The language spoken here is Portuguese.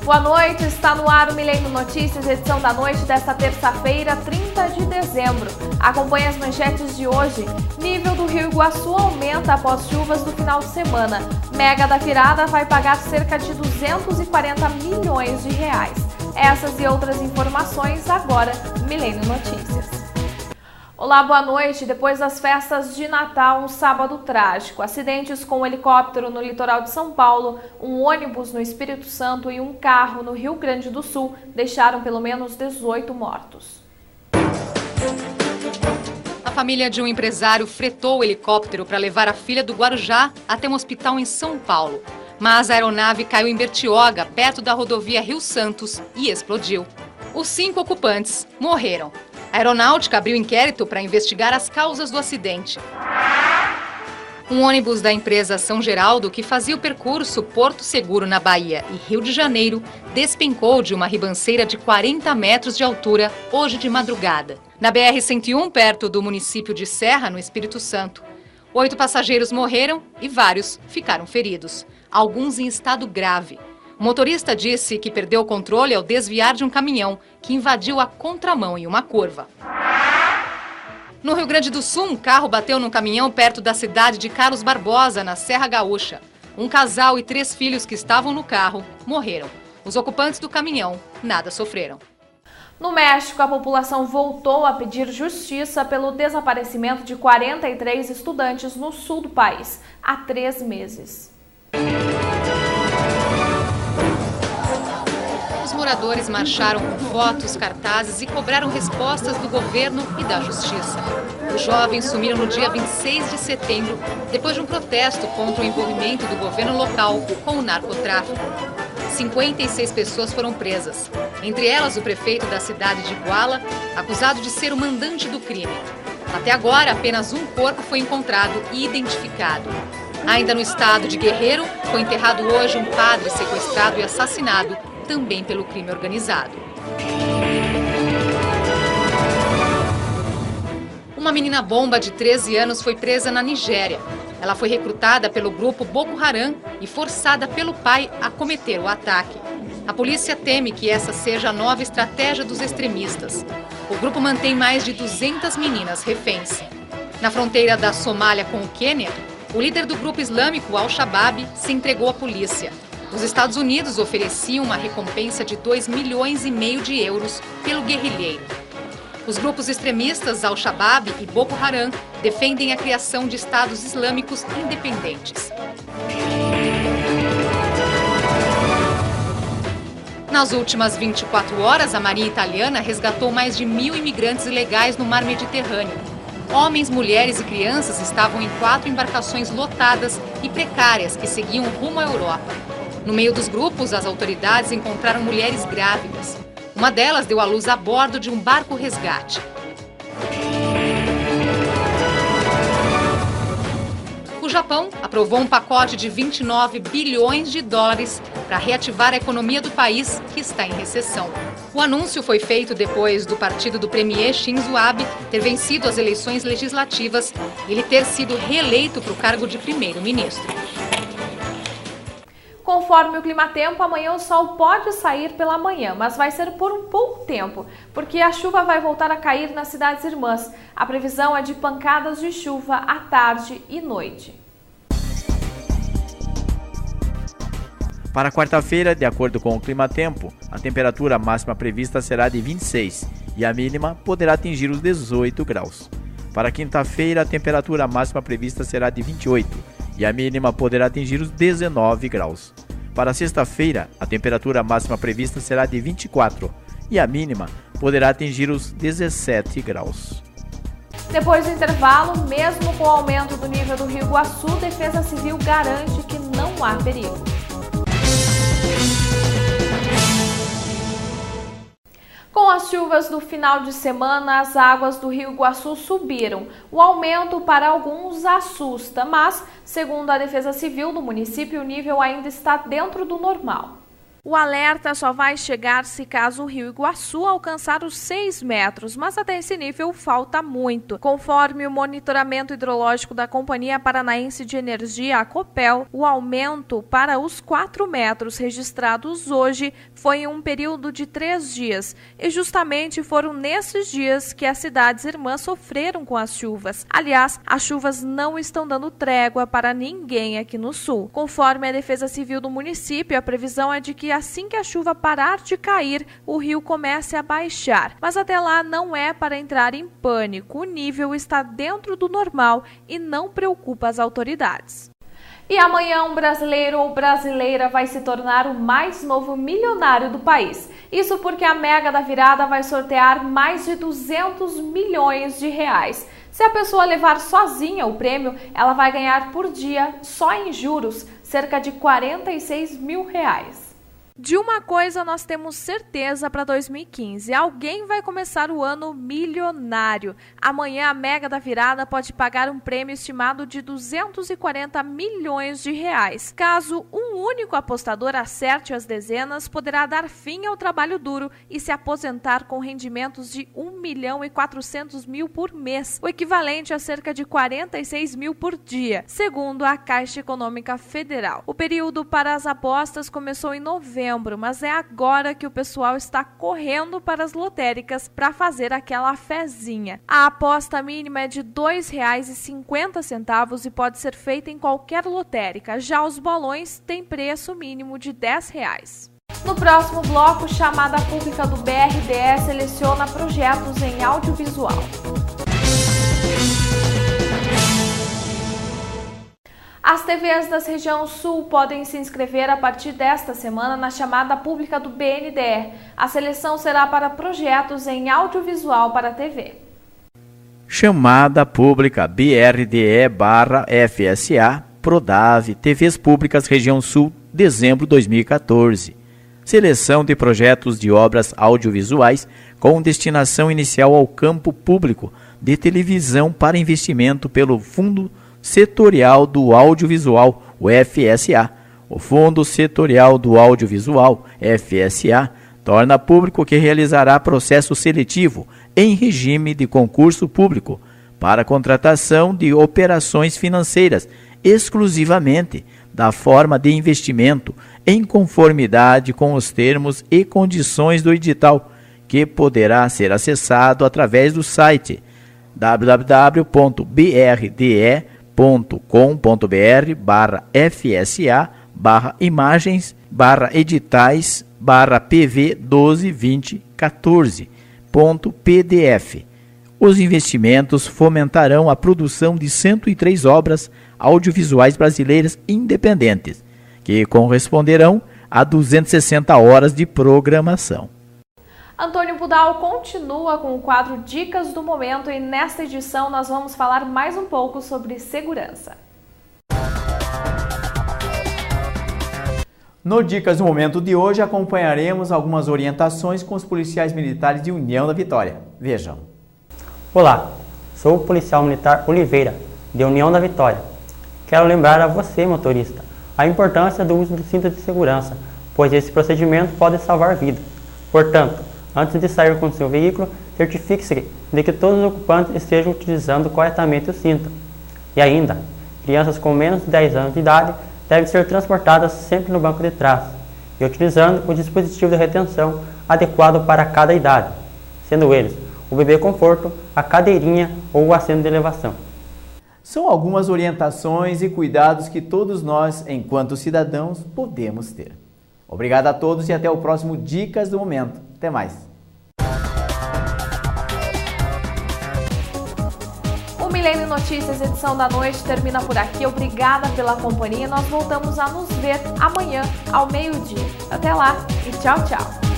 Boa noite, está no ar o Milênio Notícias, edição da noite desta terça-feira, 30 de dezembro. Acompanhe as manchetes de hoje. Nível do Rio Iguaçu aumenta após chuvas do final de semana. Mega da Virada vai pagar cerca de 240 milhões de reais. Essas e outras informações agora no Milênio Notícias. Olá, boa noite. Depois das festas de Natal, um sábado trágico. Acidentes com um helicóptero no litoral de São Paulo, um ônibus no Espírito Santo e um carro no Rio Grande do Sul deixaram pelo menos 18 mortos. A família de um empresário fretou o helicóptero para levar a filha do Guarujá até um hospital em São Paulo. Mas a aeronave caiu em Bertioga, perto da rodovia Rio Santos, e explodiu. Os 5 ocupantes morreram. A aeronáutica abriu inquérito para investigar as causas do acidente. Um ônibus da empresa São Geraldo, que fazia o percurso Porto Seguro na Bahia e Rio de Janeiro, despencou de uma ribanceira de 40 metros de altura hoje de madrugada. Na BR-101, perto do município de Serra, no Espírito Santo. 8 passageiros morreram e vários ficaram feridos, alguns em estado grave. O motorista disse que perdeu o controle ao desviar de um caminhão que invadiu a contramão em uma curva. No Rio Grande do Sul, um carro bateu num caminhão perto da cidade de Carlos Barbosa, na Serra Gaúcha. Um casal e 3 filhos que estavam no carro morreram. Os ocupantes do caminhão nada sofreram. No México, a população voltou a pedir justiça pelo desaparecimento de 43 estudantes no sul do país há 3 meses. Os moradores marcharam com fotos, cartazes e cobraram respostas do governo e da justiça. Os jovens sumiram no dia 26 de setembro, depois de um protesto contra o envolvimento do governo local com o narcotráfico. 56 pessoas foram presas, entre elas o prefeito da cidade de Iguala, acusado de ser o mandante do crime. Até agora, apenas um corpo foi encontrado e identificado. Ainda no estado de Guerreiro, foi enterrado hoje um padre sequestrado e assassinado, também pelo crime organizado. Uma menina bomba de 13 anos foi presa na Nigéria. Ela foi recrutada pelo grupo Boko Haram e forçada pelo pai a cometer o ataque. A polícia teme que essa seja a nova estratégia dos extremistas. O grupo mantém mais de 200 meninas reféns. Na fronteira da Somália com o Quênia, o líder do grupo islâmico Al-Shabaab se entregou à polícia. Os Estados Unidos ofereciam uma recompensa de 2,5 milhões de euros pelo guerrilheiro. Os grupos extremistas Al-Shabaab e Boko Haram defendem a criação de estados islâmicos independentes. Nas últimas 24 horas, a Marinha Italiana resgatou mais de 1.000 imigrantes ilegais no mar Mediterrâneo. Homens, mulheres e crianças estavam em 4 embarcações lotadas e precárias que seguiam rumo à Europa. No meio dos grupos, as autoridades encontraram mulheres grávidas. Uma delas deu à luz a bordo de um barco resgate. O Japão aprovou um pacote de 29 bilhões de dólares para reativar a economia do país, que está em recessão. O anúncio foi feito depois do partido do premier Shinzo Abe ter vencido as eleições legislativas e ele ter sido reeleito para o cargo de primeiro-ministro. Conforme o clima-tempo, amanhã o sol pode sair pela manhã, mas vai ser por um pouco tempo, porque a chuva vai voltar a cair nas cidades irmãs. A previsão é de pancadas de chuva à tarde e noite. Para quarta-feira, de acordo com o clima-tempo, a temperatura máxima prevista será de 26 e a mínima poderá atingir os 18 graus. Para quinta-feira, a temperatura máxima prevista será de 28 e a mínima poderá atingir os 19 graus. Para sexta-feira, a temperatura máxima prevista será de 24 e a mínima poderá atingir os 17 graus. Depois do intervalo, mesmo com o aumento do nível do Rio Iguaçu, Defesa Civil garante que não há perigo. Com as chuvas do final de semana, as águas do Rio Iguaçu subiram. O aumento para alguns assusta, mas, segundo a Defesa Civil do município, o nível ainda está dentro do normal. O alerta só vai chegar se caso o Rio Iguaçu alcançar os 6 metros, mas até esse nível falta muito. Conforme o monitoramento hidrológico da Companhia Paranaense de Energia, a Copel, o aumento para os 4 metros registrados hoje foi em um período de 3 dias. E justamente foram nesses dias que as cidades irmãs sofreram com as chuvas. Aliás, as chuvas não estão dando trégua para ninguém aqui no sul. Conforme a Defesa Civil do município, a previsão é de que assim que a chuva parar de cair, o rio comece a baixar. Mas até lá não é para entrar em pânico. O nível está dentro do normal e não preocupa as autoridades. E amanhã um brasileiro ou brasileira vai se tornar o mais novo milionário do país. Isso porque a Mega da Virada vai sortear mais de 200 milhões de reais. Se a pessoa levar sozinha o prêmio, ela vai ganhar por dia, só em juros, cerca de 46 mil reais. De uma coisa nós temos certeza para 2015, alguém vai começar o ano milionário. Amanhã a Mega da Virada pode pagar um prêmio estimado de 240 milhões de reais. Caso um único apostador acerte as dezenas, poderá dar fim ao trabalho duro e se aposentar com rendimentos de 1.400.000 por mês, o equivalente a cerca de 46 mil por dia, segundo a Caixa Econômica Federal. O período para as apostas começou em novembro, mas é agora que o pessoal está correndo para as lotéricas para fazer aquela fezinha. A aposta mínima é de R$ 2,50 e pode ser feita em qualquer lotérica. Já os bolões têm preço mínimo de R$ 10. No próximo bloco, chamada pública do BRDE seleciona projetos em audiovisual. As TVs da região sul podem se inscrever a partir desta semana na chamada pública do BNDE. A seleção será para projetos em audiovisual para a TV. Chamada pública BRDE/FSA Prodave TVs Públicas Região Sul, dezembro de 2014. Seleção de projetos de obras audiovisuais com destinação inicial ao campo público de televisão para investimento pelo Fundo Setorial do Audiovisual, o FSA. O Fundo Setorial do Audiovisual, FSA, torna público que realizará processo seletivo em regime de concurso público para contratação de operações financeiras exclusivamente da forma de investimento em conformidade com os termos e condições do edital, que poderá ser acessado através do site www.brdE.com.br/FSA/PV122014.pdf. Os investimentos fomentarão a produção de 103 obras audiovisuais brasileiras independentes, que corresponderão a 260 horas de programação. Antônio Budal continua com o quadro Dicas do Momento e nesta edição nós vamos falar mais um pouco sobre segurança. No Dicas do Momento de hoje acompanharemos algumas orientações com os policiais militares de União da Vitória. Vejam. Olá, sou o policial militar Oliveira, de União da Vitória. Quero lembrar a você, motorista, a importância do uso do cinto de segurança, pois esse procedimento pode salvar vidas. Portanto, antes de sair com seu veículo, certifique-se de que todos os ocupantes estejam utilizando corretamente o cinto. E ainda, crianças com menos de 10 anos de idade devem ser transportadas sempre no banco de trás e utilizando o dispositivo de retenção adequado para cada idade, sendo eles o bebê conforto, a cadeirinha ou o assento de elevação. São algumas orientações e cuidados que todos nós, enquanto cidadãos, podemos ter. Obrigado a todos e até o próximo Dicas do Momento. Até mais. O Milênio Notícias, edição da noite, termina por aqui. Obrigada pela companhia. Nós voltamos a nos ver amanhã, ao meio-dia. Até lá e tchau, tchau.